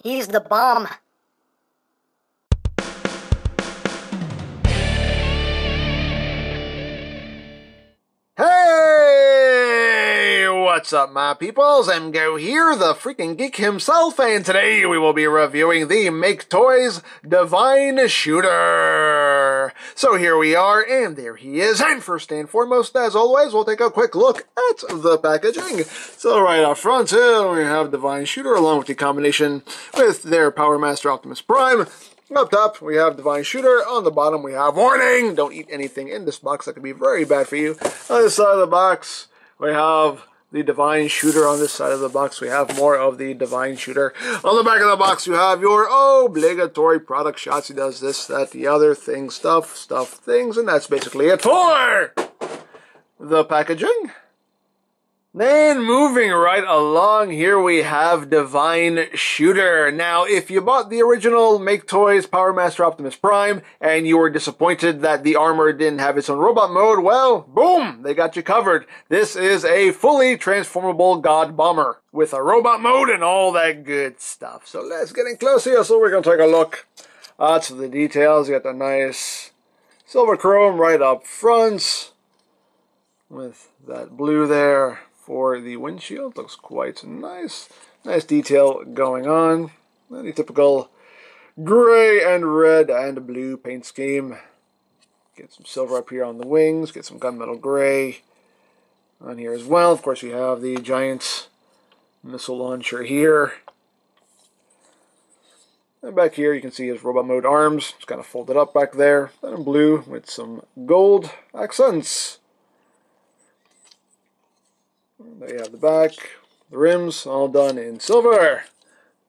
He's the bomb. Hey! What's up, my peoples? EmGo here, the freaking geek himself, and today we will be reviewing the Maketoys Divine Shooter. So here we are, and there he is. And first and foremost, as always, we'll take a quick look at the packaging. So right up front here, we have Divine Shooter, along with the combination with their Power Master Optimus Prime. Up top, we have Divine Shooter. On the bottom, we have Warning! Don't eat anything in this box. That could be very bad for you. On this side of the box, we have the Divine Shooter. On this side of the box, we have more of the Divine Shooter. On the back of the box, you have your obligatory product shots. He does this, that, the other, thing, stuff, things, and that's basically it for the packaging. Then moving right along, here we have Divine Shooter. Now, if you bought the original Maketoys Power Master Optimus Prime and you were disappointed that the armor didn't have its own robot mode, well, boom, they got you covered. This is a fully transformable Godbomber with a robot mode and all that good stuff. So let's get in close here. So we're going to take a look at the details. You got the nice silver chrome right up front with that blue there for the windshield. Looks quite nice. Nice detail going on. The typical gray and red and blue paint scheme. Get some silver up here on the wings. Get some gunmetal gray on here as well. Of course, you have the giant missile launcher here. And back here, you can see his robot mode arms. It's kind of folded up back there. And in blue with some gold accents. There you have the back, the rims, all done in silver.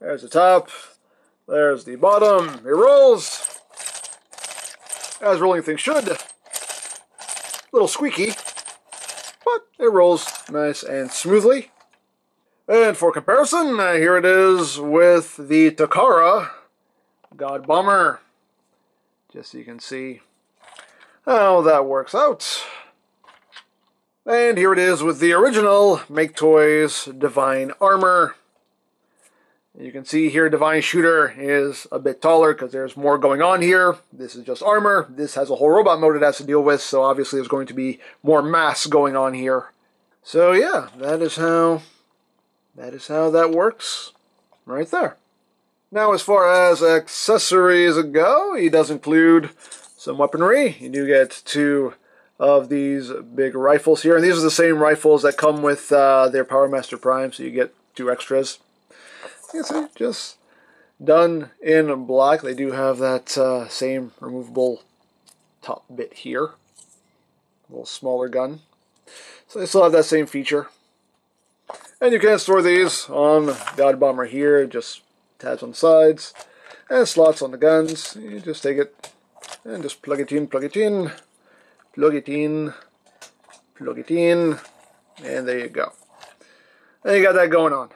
There's the top, there's the bottom. It rolls, as rolling things should. A little squeaky, but it rolls nice and smoothly. And for comparison, here it is with the Takara Godbomber. Just so you can see how that works out. And here it is with the original Maketoys Divine Armor. You can see here Divine Shooter is a bit taller because there's more going on here. This is just armor. This has a whole robot mode it has to deal with, so obviously there's going to be more mass going on here. So yeah, that is how that works right there. Now as far as accessories go, he does include some weaponry. You do get two of these big rifles here, and these are the same rifles that come with their Power Master Prime, so you get two extras. You can see, just done in black. They do have that same removable top bit here. A little smaller gun. So they still have that same feature. And you can store these on Godbomber here, just tabs on the sides, and slots on the guns. You just take it and just plug it in, plug it in, plug it in, plug it in, and there you go. And you got that going on.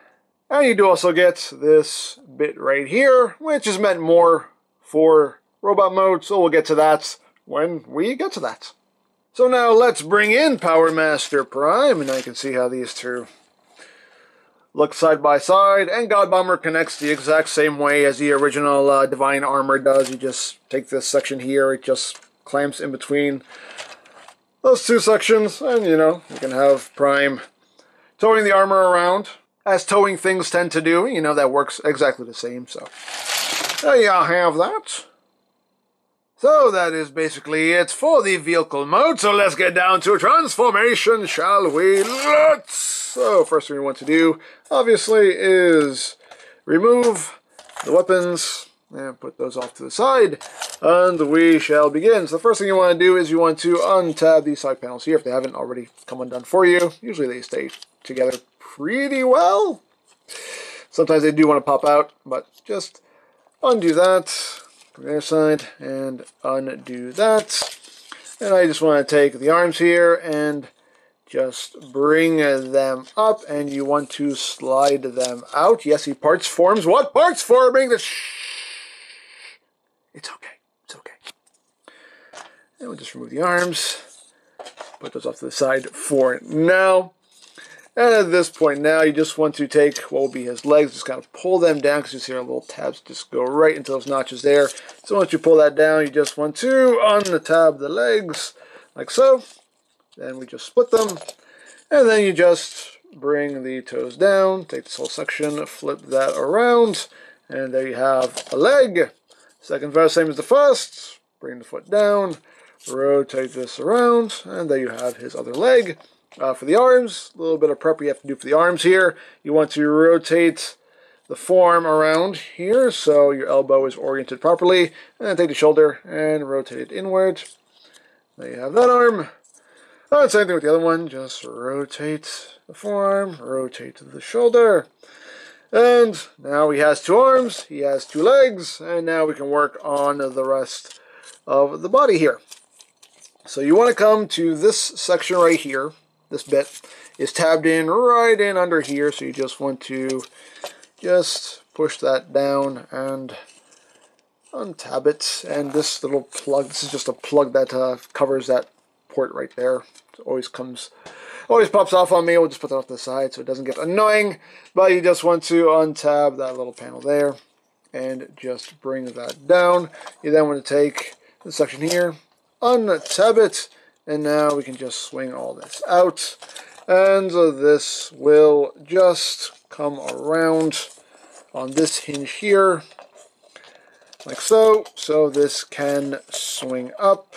And you do also get this bit right here, which is meant more for robot mode, so we'll get to that when we get to that. So now let's bring in Power Master Prime, and now you can see how these two look side by side, and Godbomber connects the exact same way as the original Divine Armor does. You just take this section here, it just clamps in between those two sections, and you know, you can have Prime towing the armor around, as towing things tend to do. You know, that works exactly the same, so there you have that. So that is basically it for the vehicle mode, so let's get down to transformation, shall we? So first thing we want to do, obviously, is remove the weapons and put those off to the side, and we shall begin. So the first thing you want to do is you want to untab these side panels here if they haven't already come undone for you. Usually they stay together pretty well. Sometimes they do want to pop out, but just undo that from the other side and undo that. And I just want to take the arms here and just bring them up, and you want to slide them out. Yes, he parts forms. What parts forming? It's okay. It's okay. And we'll just remove the arms. Put those off to the side for now. And at this point now, you just want to take what will be his legs, just kind of pull them down, because you see our little tabs just go right into those notches there. So once you pull that down, you just want to untab the legs, like so. Then we just split them, and then you just bring the toes down, take this whole section, flip that around, and there you have a leg. Second verse, same as the first. Bring the foot down, rotate this around, and there you have his other leg. For the arms, a little bit of prep you have to do for the arms here. You want to rotate the form around here so your elbow is oriented properly, and then take the shoulder and rotate it inward. There you have that arm. Same thing with the other one, just rotate the forearm, rotate the shoulder. And now he has two arms, he has two legs, and now we can work on the rest of the body here. So you want to come to this section right here. This bit is tabbed in right in under here, so you just want to just push that down and untab it. And this little plug, this is just a plug that covers that port right there. It always pops off on me. We'll just put that off to the side so it doesn't get annoying. But you just want to untab that little panel there and just bring that down. You then want to take this section here, untab it, and now we can just swing all this out. And this will just come around on this hinge here, like so. So this can swing up,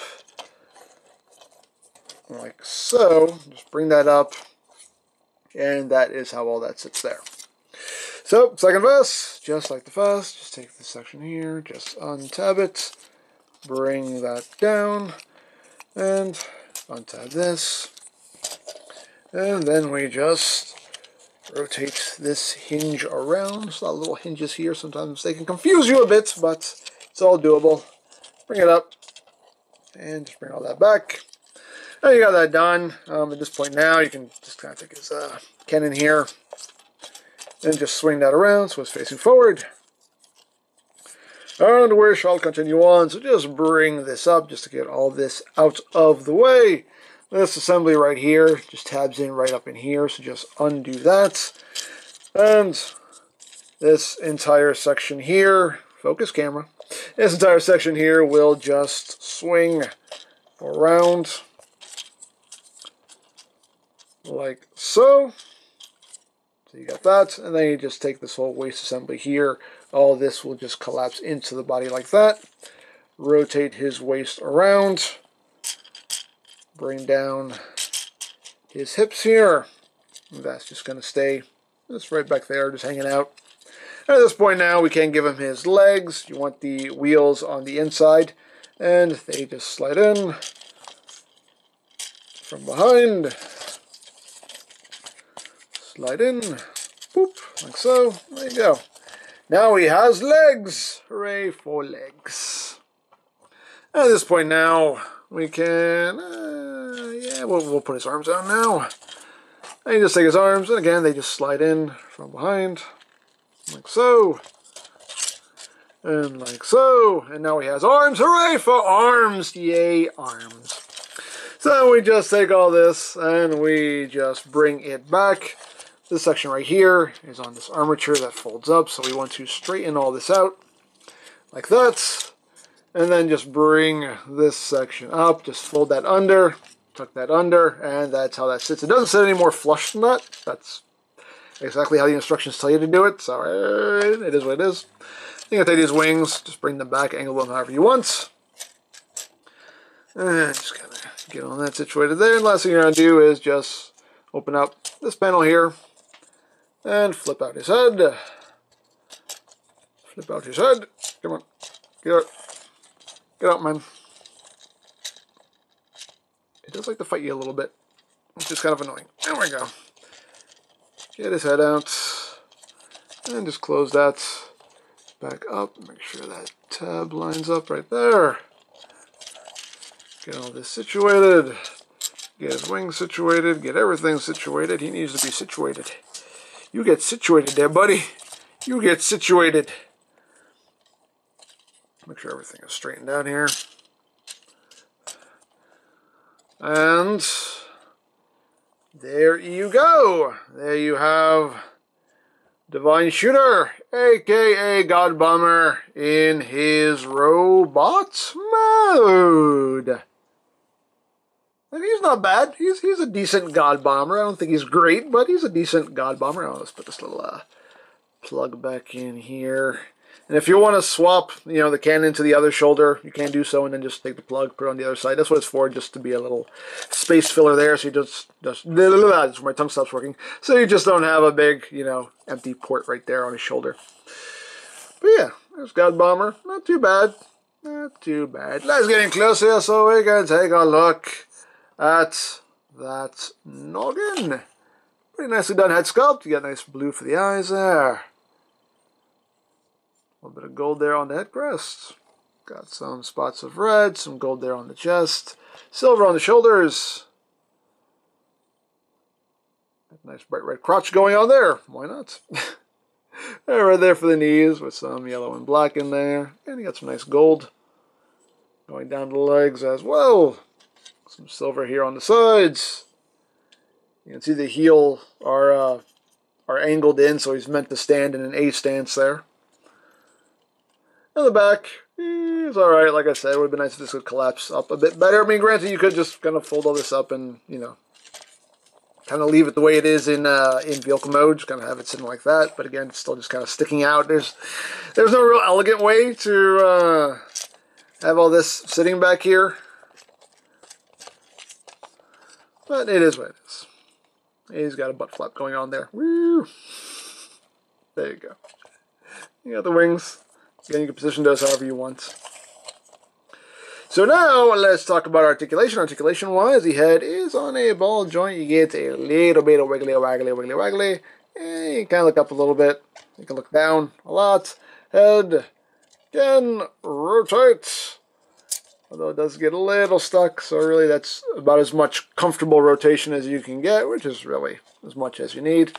like so. Just bring that up, and that is how all that sits there. So, second verse, just like the first, just take this section here, just untab it, bring that down, and untab this, and then we just rotate this hinge around. So a lot of little hinges here, sometimes they can confuse you a bit, but it's all doable. Bring it up, and just bring all that back. Now you got that done. At this point now, you can just kind of take his cannon here, and just swing that around so it's facing forward. And we shall continue on, so just bring this up just to get all this out of the way. This assembly right here just tabs in right up in here, so just undo that. And this entire section here, focus camera, this entire section here will just swing around like so. So you got that, and then you just take this whole waist assembly here. All this will just collapse into the body like that. Rotate his waist around. Bring down his hips here. And that's just going to stay just right back there, just hanging out. And at this point now, we can give him his legs. You want the wheels on the inside, and they just slide in from behind. Slide in, boop, like so. There you go. Now he has legs. Hooray for legs. At this point now, we can, yeah, we'll put his arms on now. And you just take his arms, and again, they just slide in from behind, like so. And like so. And now he has arms. Hooray for arms. Yay, arms. So we just take all this, and we just bring it back. This section right here is on this armature that folds up, so we want to straighten all this out like that, and then just bring this section up, just fold that under, tuck that under, and that's how that sits. It doesn't sit any more flush than that. That's exactly how the instructions tell you to do it, so it is what it is. You can take these wings, just bring them back, angle them however you want, and just kind of get all that situated there. And last thing you're going to do is just open up this panel here, and flip out his head. Flip out his head. Come on. Get out. Get out, man. It does like to fight you a little bit, which is kind of annoying. There we go. Get his head out. And just close that back up. Make sure that tab lines up right there. Get all this situated. Get his wings situated. Get everything situated. He needs to be situated. You get situated there, buddy. You get situated. Make sure everything is straightened out here. And there you go. There you have Divine Shooter, aka Godbomber, in his robot mode. And he's not bad. He's a decent Godbomber. I don't think he's great, but he's a decent Godbomber. Oh, let's put this little plug back in here. And if you want to swap, the cannon to the other shoulder, you can do so, and then just take the plug, put it on the other side. That's what it's for, just to be a little space filler there. So you just that's where my tongue stops working. So you just don't have a big, empty port right there on his shoulder. But yeah, there's Godbomber. Not too bad. Not too bad. Let's get in close here so we can take a look at that noggin. Pretty nicely done head sculpt. You got nice blue for the eyes there. A little bit of gold there on the head crest. Got some spots of red, some gold there on the chest. Silver on the shoulders. Nice bright red crotch going on there. Why not? Right there for the knees with some yellow and black in there. And you got some nice gold going down the legs as well. Some silver here on the sides. You can see the heel are angled in, so he's meant to stand in an A stance there. In the back, he's alright. Like I said, it would have been nice if this would collapse up a bit better. I mean, granted, you could just kind of fold all this up and, kind of leave it the way it is in vehicle mode. Just kind of have it sitting like that. But again, it's still just kind of sticking out. There's no real elegant way to have all this sitting back here. But it is what it is. He's got a butt flap going on there. Woo! There you go. You got the wings. Again, you can position those however you want. So now, let's talk about articulation. Articulation-wise, the head is on a ball joint. You get a little bit of wiggly, waggly, wiggly, waggly. And you can look up a little bit. You can look down a lot. Head can rotate. Although it does get a little stuck, so really that's about as much comfortable rotation as you can get, which is really as much as you need.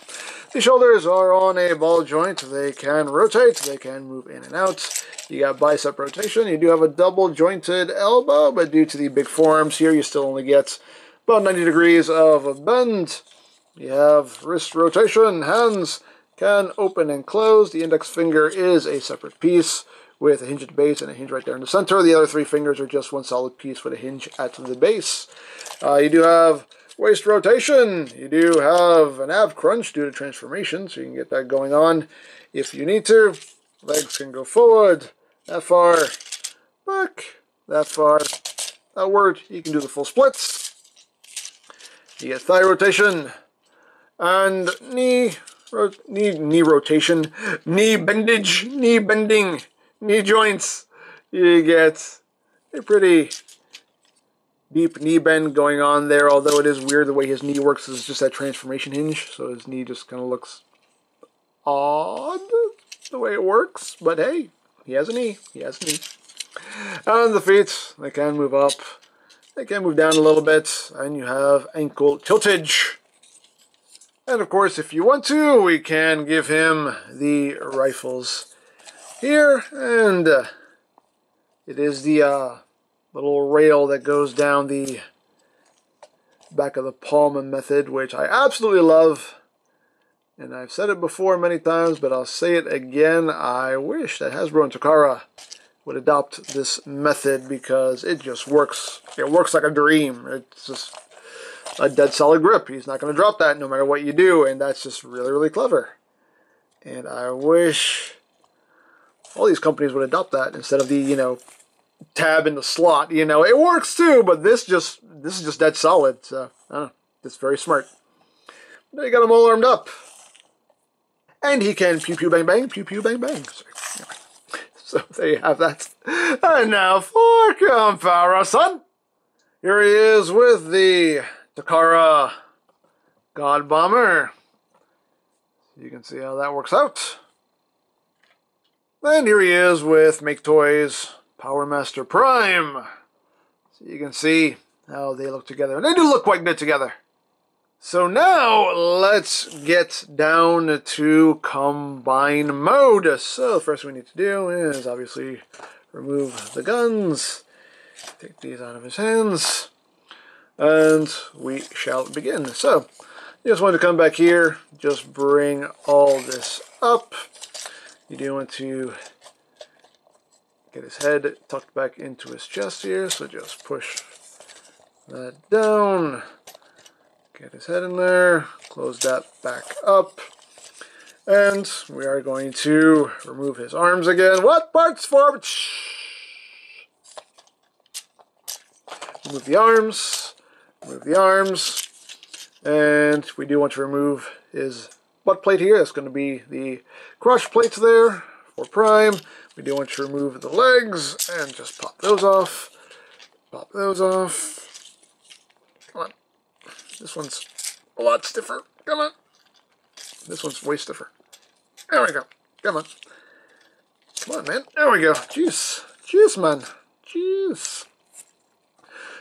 The shoulders are on a ball joint. They can rotate. They can move in and out. You got bicep rotation. You do have a double jointed elbow, but due to the big forearms here, you still only get about 90 degrees of a bend. You have wrist rotation. Hands can open and close. The index finger is a separate piece with a hinge at the base and a hinge right there in the center. The other three fingers are just one solid piece with a hinge at the base. You do have waist rotation. You do have an ab crunch due to transformation, so you can get that going on if you need to. Legs can go forward, that far, back, that far, outward. You can do the full splits. You get thigh rotation and knee rotation, knee bendage, knee bending. Knee joints. You get a pretty deep knee bend going on there, although it is weird the way his knee works. Is just that transformation hinge, so his knee just kind of looks odd the way it works. But hey, he has a knee. He has a knee. And the feet, they can move up. They can move down a little bit, and you have ankle tiltage. And of course, if you want to, we can give him the rifles here, and it is the little rail that goes down the back of the palm method, which I absolutely love. And I've said it before many times, but I'll say it again. I wish that Hasbro and Takara would adopt this method because it just works. It works like a dream. It's just a dead solid grip. He's not going to drop that no matter what you do, and that's just really, really clever. And I wish all these companies would adopt that instead of the, tab in the slot. It works too, but this is just dead solid. So, I don't know. It's very smart. Now you got him all armed up. And he can pew pew bang bang, pew pew bang bang. Sorry. So there you have that. And now for comparison. Here he is with the Takara Godbomber. You can see how that works out. And here he is with Maketoys Power Master Prime. So you can see how they look together. And they do look quite good together. So now let's get down to combine mode. So the first thing we need to do is obviously remove the guns. Take these out of his hands. And we shall begin. So You just want to come back here, just bring all this up. You do want to get his head tucked back into his chest here, so just push that down. Get his head in there, close that back up. And we are going to remove his arms again. What parts for? Remove the arms. Remove the arms. And we do want to remove his butt plate here. That's going to be the crotch plates there for Prime. We do want to remove the legs and just pop those off. Pop those off. Come on. This one's a lot stiffer. Come on. This one's way stiffer. There we go. Come on. Come on, man. There we go. Jeez. Jeez, man. Jeez.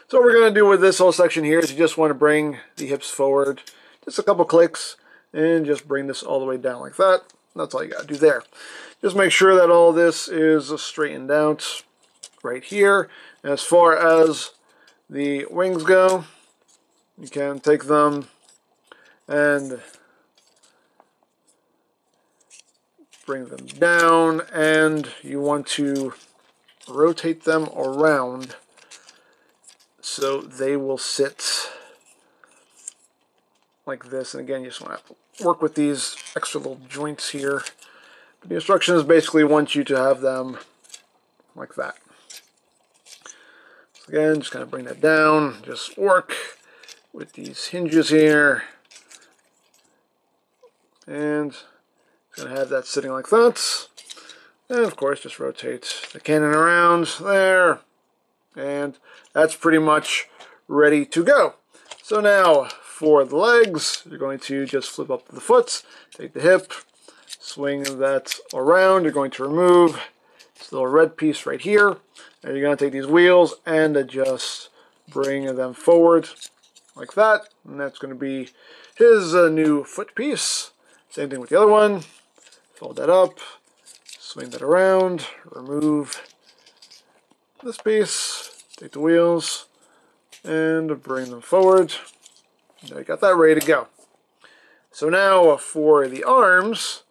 So what we're going to do with this whole section here is you just want to bring the hips forward. Just a couple clicks. And just bring this all the way down like that. That's all you got to do there. Just make sure that all this is straightened out right here. And as far as the wings go, you can take them and bring them down, and you want to rotate them around so they will sit like this. And again, you just want to work with these extra little joints here. But the instructions basically want you to have them like that. So again, just kind of bring that down. Just work with these hinges here. And going to have that sitting like that. And of course, just rotate the cannon around there. And that's pretty much ready to go. So now, for the legs, you're going to just flip up the foot, take the hip, swing that around. You're going to remove this little red piece right here. And you're going to take these wheels and just bring them forward like that. And that's going to be his new foot piece. Same thing with the other one. Fold that up, swing that around, remove this piece, take the wheels, and bring them forward. Now you got that ready to go. So now for the arms,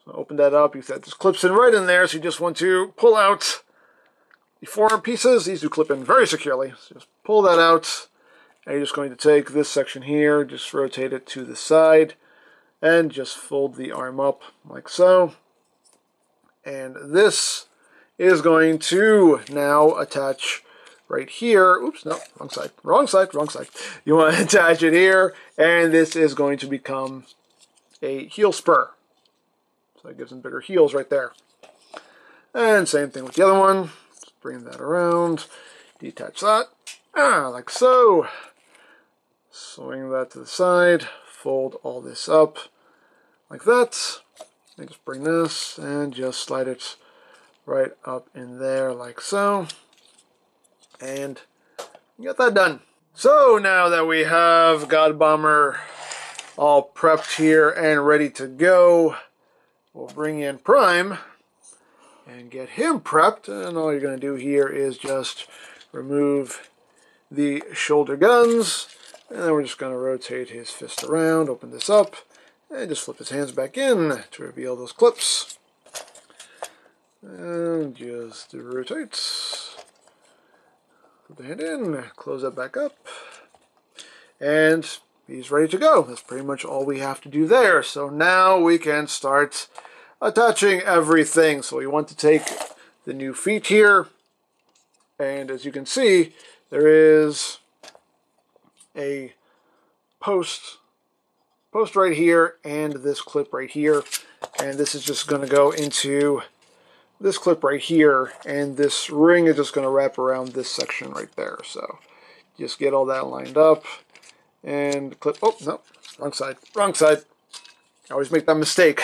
so open that up. You said this clips in right in there, so you just want to pull out the forearm pieces. These do clip in very securely. So just pull that out, and you're just going to take this section here, just rotate it to the side, and just fold the arm up like so. And this is going to now attach right here. Oops, no, wrong side. Wrong side, wrong side. You want to attach it here, and this is going to become a heel spur. So it gives them bigger heels right there. And same thing with the other one. Just bring that around, detach that, like so. Swing that to the side, fold all this up like that, and just bring this and just slide it right up in there like so, and you got that done. So now that we have Godbomber all prepped here and ready to go, we'll bring in Prime and get him prepped. And all you're going to do here is just remove the shoulder guns, and then we're just going to rotate his fist around, open this up, and just flip his hands back in to reveal those clips. And just rotate. Put the hand in, close that back up. And he's ready to go. That's pretty much all we have to do there. So now we can start attaching everything. So we want to take the new feet here. And as you can see, there is a post right here and this clip right here, and this is just going to go into this clip right here, and this ring is just going to wrap around this section right there. So just get all that lined up and clip. Oh no, wrong side, wrong side. I always make that mistake.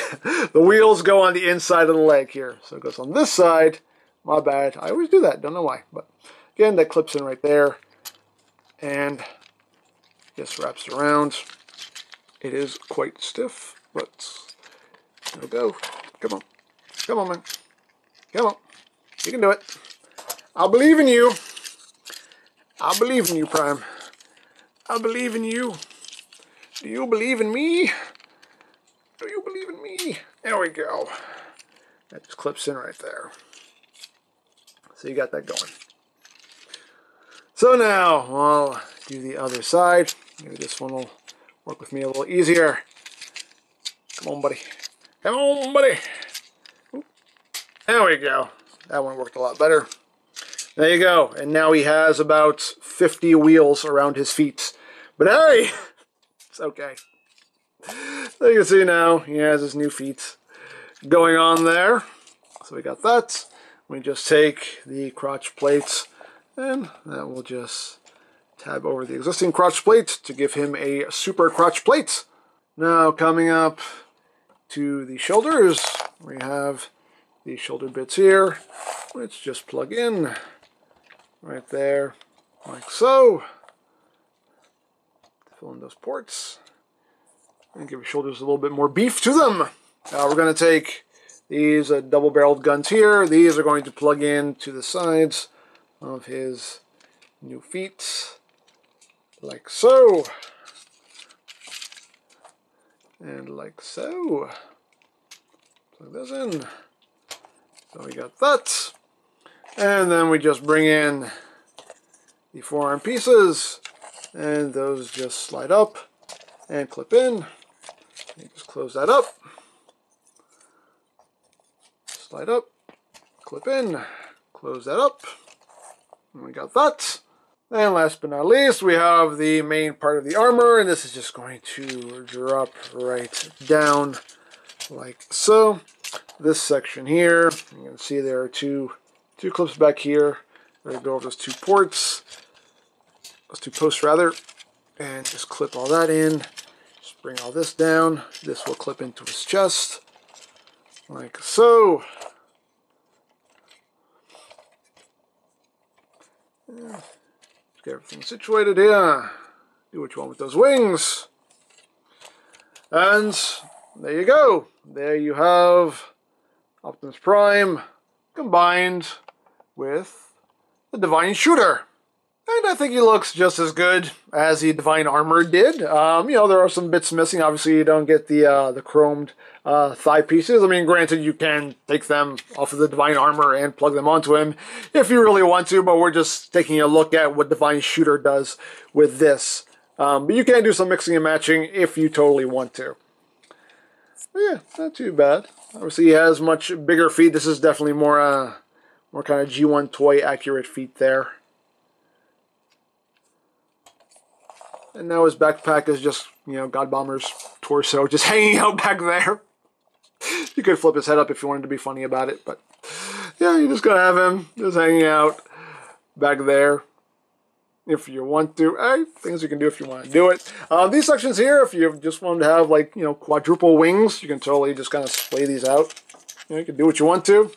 The wheels go on the inside of the leg here, so it goes on this side. My bad, I always do that, don't know why, but again, that clips in right there and just wraps around. It is quite stiff, but there we go. Come on. Come on, man. Come on. You can do it. I believe in you. I believe in you, Prime. I believe in you. Do you believe in me? Do you believe in me? There we go. That just clips in right there. So you got that going. So now I'll do the other side. Maybe this one will work with me a little easier. Come on, buddy. Come on, buddy. There we go. That one worked a lot better. There you go. And now he has about 50 wheels around his feet. But hey, it's okay. So you can see now he has his new feet going on there. So we got that. We just take the crotch plates and that will just tab over the existing crotch plate to give him a super crotch plate. Now coming up to the shoulders, we have the shoulder bits here, which just plug in right there, like so. Fill in those ports and give your shoulders a little bit more beef to them. Now we're going to take these double-barreled guns here. These are going to plug in to the sides of his new feet, like so. And like so. Plug those in. So we got that. And then we just bring in the forearm pieces. And those just slide up and clip in. You just close that up. Slide up. Clip in. Close that up. And we got that. And last but not least, we have the main part of the armor, and this is just going to drop right down like so. This section here, you can see there are two clips back here. We're going to go over those two ports, those two posts rather, and just clip all that in. Just bring all this down. This will clip into his chest, like so. Yeah. Get everything situated here. Do what you want with those wings. And there you go. There you have Optimus Prime combined with the Divine Shooter. And I think he looks just as good as the Divine Armor did. You know, there are some bits missing. Obviously, you don't get the chromed thigh pieces. I mean, granted, you can take them off of the Divine Armor and plug them onto him if you really want to, but we're just taking a look at what Divine Shooter does with this. But you can do some mixing and matching if you totally want to. But yeah, not too bad. Obviously, he has much bigger feet. This is definitely more kind of G1 toy accurate feet there. And now his backpack is just, you know, Godbomber's torso just hanging out back there. You could flip his head up if you wanted to be funny about it, but yeah, you just gotta have him just hanging out back there if you want to. Hey, things you can do if you want to do it. These sections here, if you just want to have, like, you know, quadruple wings, you can totally just kind of splay these out. You know, you can do what you want to.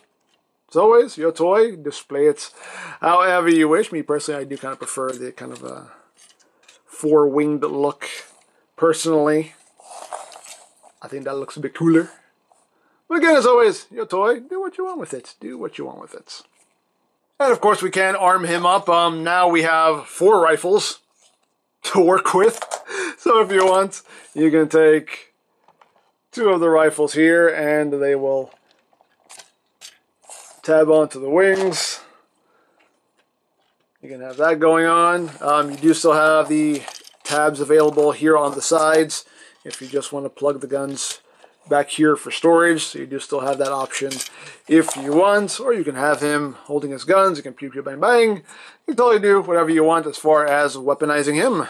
As always, your toy, display it however you wish. Me personally, I do kind of prefer the kind of four-winged look. Personally, I think that looks a bit cooler. But again, as always, your toy, do what you want with it. Do what you want with it. And of course, we can arm him up. Now we have 4 rifles to work with. So if you want, you can take 2 of the rifles here, and they will tab onto the wings. You can have that going on. You do still have the tabs available here on the sides if you just want to plug the guns back here for storage. So you do still have that option if you want. Or you can have him holding his guns. You can pew pew bang bang. You can totally do whatever you want as far as weaponizing him.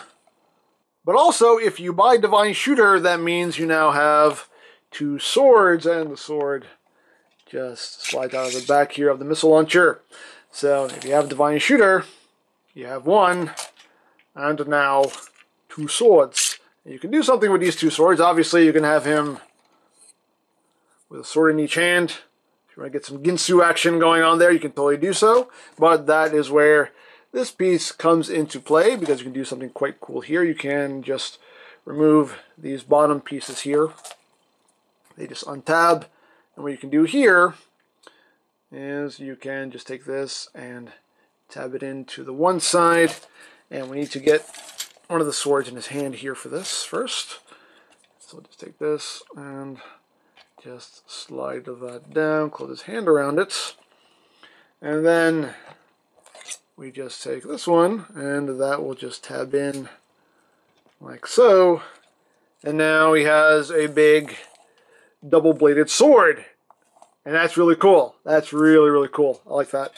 But also, if you buy Divine Shooter, that means you now have 2 swords, and the sword just slides out of the back here of the missile launcher. So if you have Divine Shooter, you have 1, and now 2 swords. And you can do something with these 2 swords. Obviously, you can have him with a sword in each hand. If you want to get some Ginsu action going on there, you can totally do so. But that is where this piece comes into play, because you can do something quite cool here. You can just remove these bottom pieces here. They just untab. And what you can do here is you can just take this and tab it into the one side. And we need to get one of the swords in his hand here for this first. So we'll just take this and just slide that down, close his hand around it. And then we just take this one, and that will just tab in like so. And now he has a big double-bladed sword. And that's really cool. That's really, really cool. I like that.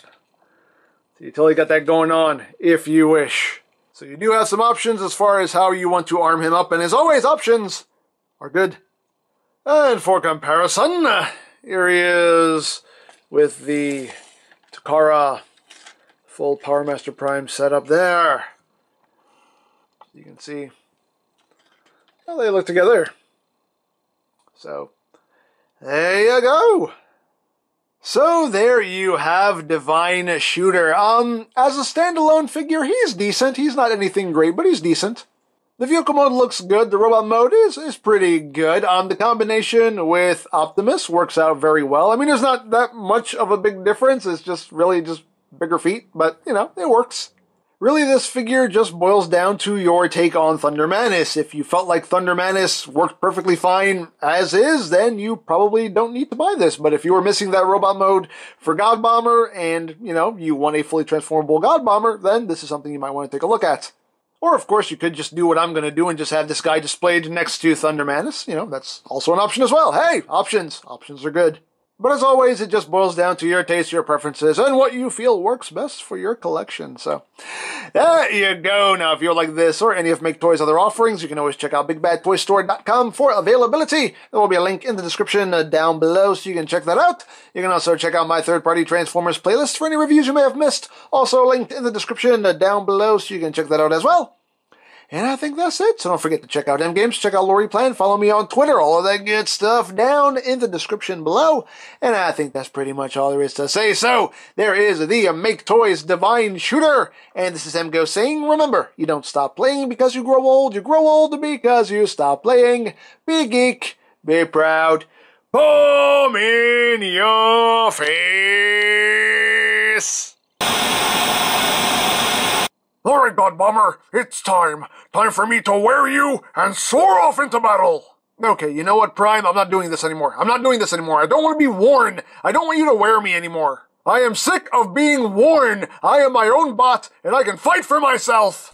So you totally got that going on, if you wish. So you do have some options as far as how you want to arm him up. And as always, options are good. And for comparison, here he is with the Takara full Power Master Prime setup there. You can see how they look together. So, there you go. So there you have Divine Shooter. As a standalone figure, he's decent. He's not anything great, but he's decent. The vehicle mode looks good. The robot mode is pretty good. The combination with Optimus works out very well. I mean, there's not that much of a big difference. It's just really just bigger feet, but, you know, it works. Really, this figure just boils down to your take on Thunder Menace. If you felt like Thunder Menace worked perfectly fine as is, then you probably don't need to buy this. But if you were missing that robot mode for Godbomber and, you know, you want a fully transformable Godbomber, then this is something you might want to take a look at. Or, of course, you could just do what I'm going to do and just have this guy displayed next to Thunder Menace. You know, that's also an option as well. Hey, options. Options are good. But as always, it just boils down to your taste, your preferences, and what you feel works best for your collection. So, there you go. Now, if you like this or any of Maketoys' other offerings, you can always check out BigBadToyStore.com for availability. There will be a link in the description down below, so you can check that out. You can also check out my third-party Transformers playlist for any reviews you may have missed. Also linked in the description down below, so you can check that out as well. And I think that's it. So don't forget to check out EmGo's, check out Lori Plan, follow me on Twitter, all of that good stuff down in the description below. And I think that's pretty much all there is to say. So there is the Maketoys Divine Shooter. And this is EmGo saying, remember, you don't stop playing because you grow old because you stop playing. Be geek, be proud, boom in your face. Alright, Godbomber, it's time. Time for me to wear you and soar off into battle. Okay, you know what, Prime? I'm not doing this anymore. I don't want to be worn. I don't want you to wear me anymore. I am sick of being worn. I am my own bot, and I can fight for myself.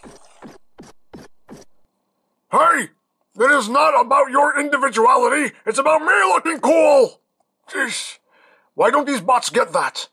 Hey, it is not about your individuality. It's about me looking cool. Jeez, why don't these bots get that?